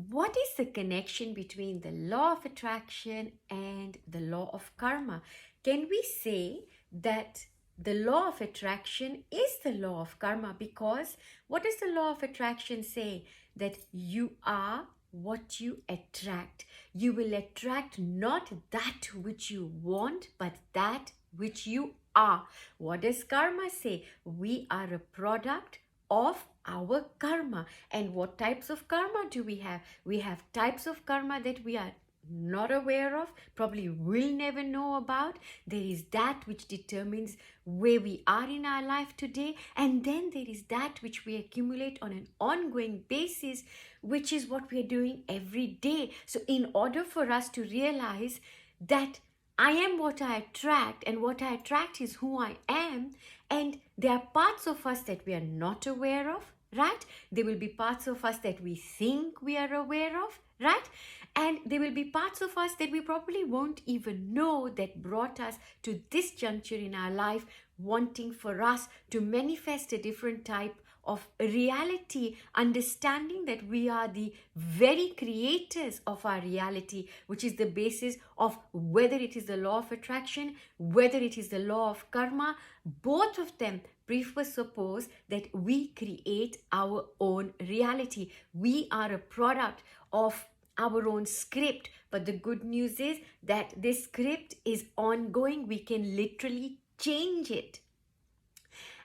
what is the connection between the law of attraction and the law of karma? Can we say that the law of attraction is the law of karma? Because what does the law of attraction say? That you are what you attract. You will attract not that which you want, but that which you are. What does karma say? We are a product of our karma. And what types of karma do we have? We have types of karma that we are not aware of, probably will never know about. There is that which determines where we are in our life today, and then there is that which we accumulate on an ongoing basis, which is what we are doing every day. So in order for us to realize that I am what I attract, and what I attract is who I am, and there are parts of us that we are not aware of, right? There will be parts of us that we think we are aware of, right? And there will be parts of us that we probably won't even know that brought us to this juncture in our life, wanting for us to manifest a different type of reality, understanding that we are the very creators of our reality, which is the basis of whether it is the law of attraction, whether it is the law of karma. Both of them presuppose that we create our own reality. We are a product of our own script. But the good news is that this script is ongoing. We can literally change it.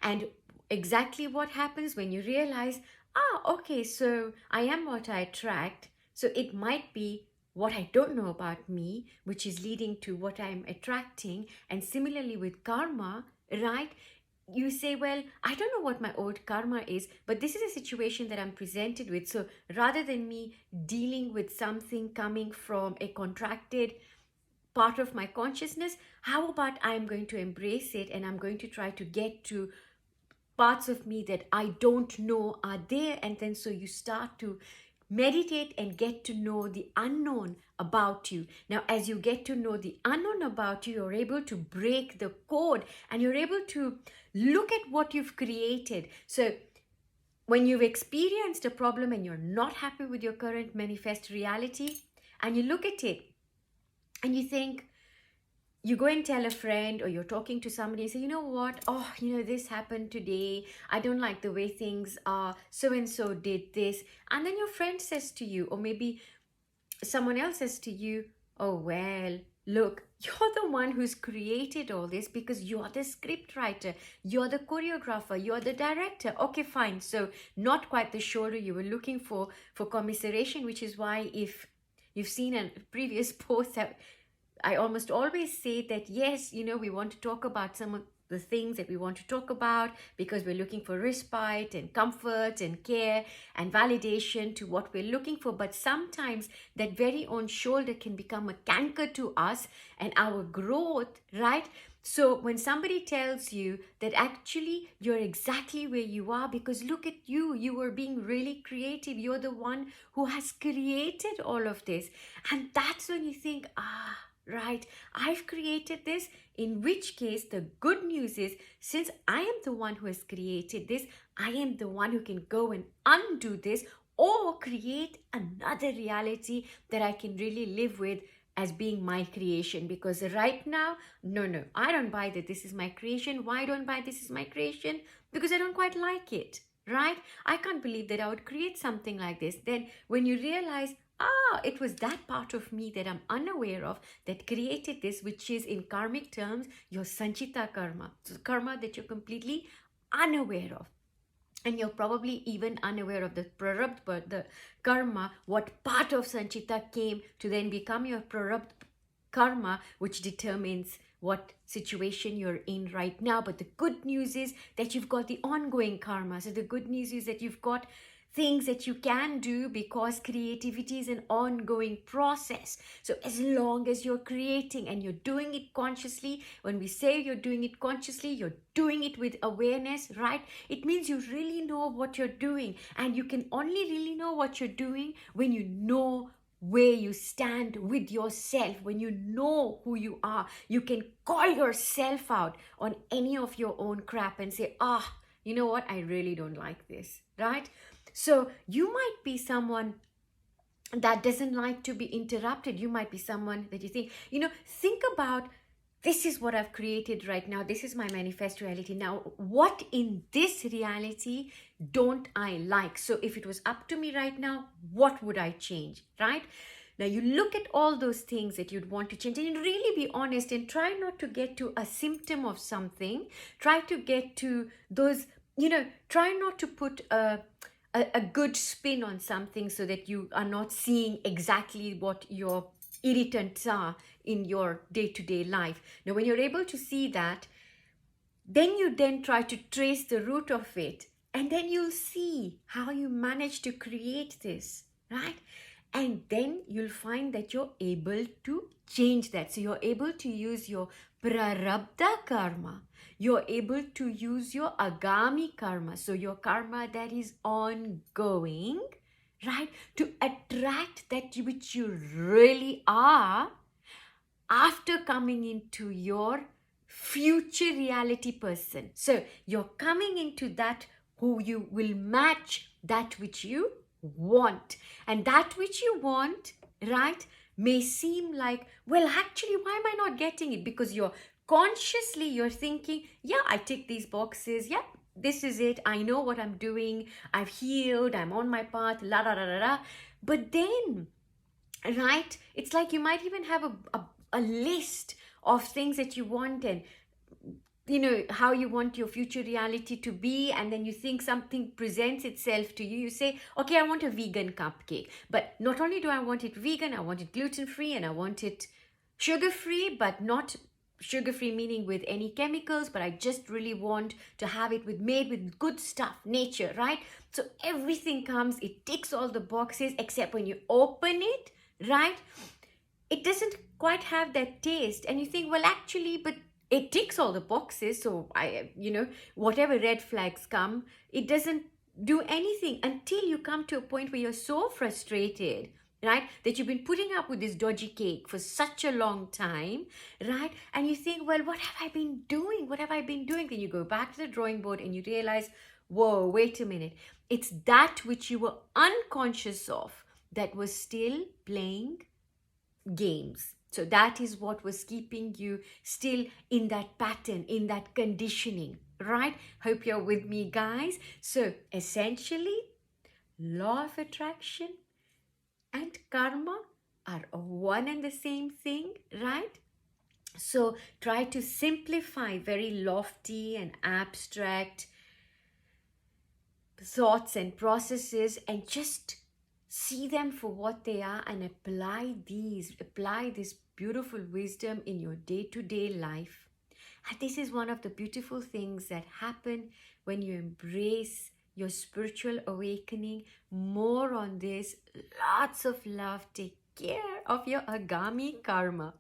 And exactly what happens when you realize, okay, so I am what I attract. So it might be what I don't know about me, which is leading to what I'm attracting. And similarly with karma, right? You say, well, I don't know what my old karma is, but this is a situation that I'm presented with. So rather than me dealing with something coming from a contracted part of my consciousness, how about I'm going to embrace it, and I'm going to try to get to parts of me that I don't know are there. And then so you start to meditate and get to know the unknown about you. Now, as you get to know the unknown about you, you're able to break the code, and you're able to look at what you've created. So when you've experienced a problem and you're not happy with your current manifest reality, and you look at it and you think, you go and tell a friend, or you're talking to somebody and say, you know what, this happened today, I don't like the way things are, so and so did this. And then your friend says to you, or maybe someone else says to you, oh well, look, you're the one who's created all this, because you're the script writer, you're the choreographer, you're the director. Okay, fine. So not quite the shoulder you were looking for commiseration, which is why, if you've seen a previous post, that I almost always say that, yes, we want to talk about some of the things that we want to talk about, because we're looking for respite and comfort and care and validation to what we're looking for. But sometimes that very own shoulder can become a canker to us and our growth, right? So when somebody tells you that actually you're exactly where you are, because look at you were being really creative, you're the one who has created all of this. And that's when you think, right, I've created this. In which case, the good news is, since I am the one who has created this, I am the one who can go and undo this, or create another reality that I can really live with as being my creation. Because right now, no, I don't buy that this is my creation. Why don't I buy this is my creation? Because I don't quite like it, right? I can't believe that I would create something like this. Then when you realize, it was that part of me that I'm unaware of that created this, which is in karmic terms your sanchita karma. So karma that you're completely unaware of. And you're probably even unaware of the prarabdha, the karma, what part of sanchita came to then become your prarabdha karma, which determines what situation you're in right now. But the good news is that you've got the ongoing karma. So the good news is that you've got things that you can do, because creativity is an ongoing process. So as long as you're creating and you're doing it consciously, when we say you're doing it consciously, you're doing it with awareness, right? It means you really know what you're doing, and you can only really know what you're doing when you know where you stand with yourself. When you know who you are, you can call yourself out on any of your own crap and say, you know what, I really don't like this, right? So you might be someone that doesn't like to be interrupted. You might be someone that you think, think about, this is what I've created right now. This is my manifest reality. Now, what in this reality don't I like? So if it was up to me right now, what would I change, right? Now you look at all those things that you'd want to change and really be honest and try not to get to a symptom of something. Try to get to those, try not to put a good spin on something so that you are not seeing exactly what your irritants are in your day-to-day life. Now, when you're able to see that, then you then try to trace the root of it, and then you'll see how you manage to create this, right? And then you'll find that you're able to change that. So you're able to use your prarabdha karma. You're able to use your agami karma. So your karma that is ongoing, right? To attract that which you really are after coming into your future reality person. So you're coming into that who you will match that which you want. And that which you want, right, may seem like, well, actually, why am I not getting it? Because you're thinking, yeah, I tick these boxes. Yeah, this is it. I know what I'm doing. I've healed. I'm on my path. La la la la la. But then, right, it's like you might even have a list of things that you want, and how you want your future reality to be, and then you think something presents itself to you. You say, okay, I want a vegan cupcake, but not only do I want it vegan, I want it gluten-free, and I want it sugar-free, but not sugar-free meaning with any chemicals, but I just really want to have it made with good stuff, nature, right? So everything comes, it ticks all the boxes, except when you open it, right, it doesn't quite have that taste, and you think, well, actually, but it ticks all the boxes, so whatever red flags come, it doesn't do anything until you come to a point where you're so frustrated, right, that you've been putting up with this dodgy cake for such a long time, right, and you think, well, what have I been doing? Then you go back to the drawing board and you realize, whoa, wait a minute, it's that which you were unconscious of that was still playing games. So that is what was keeping you still in that pattern, in that conditioning, right? Hope you're with me, guys. So essentially, law of attraction and karma are one and the same thing, right? So try to simplify very lofty and abstract thoughts and processes and just see them for what they are and apply this beautiful wisdom in your day-to-day life. And this is one of the beautiful things that happen when you embrace your spiritual awakening. More on this. Lots of love. Take care of your agami karma.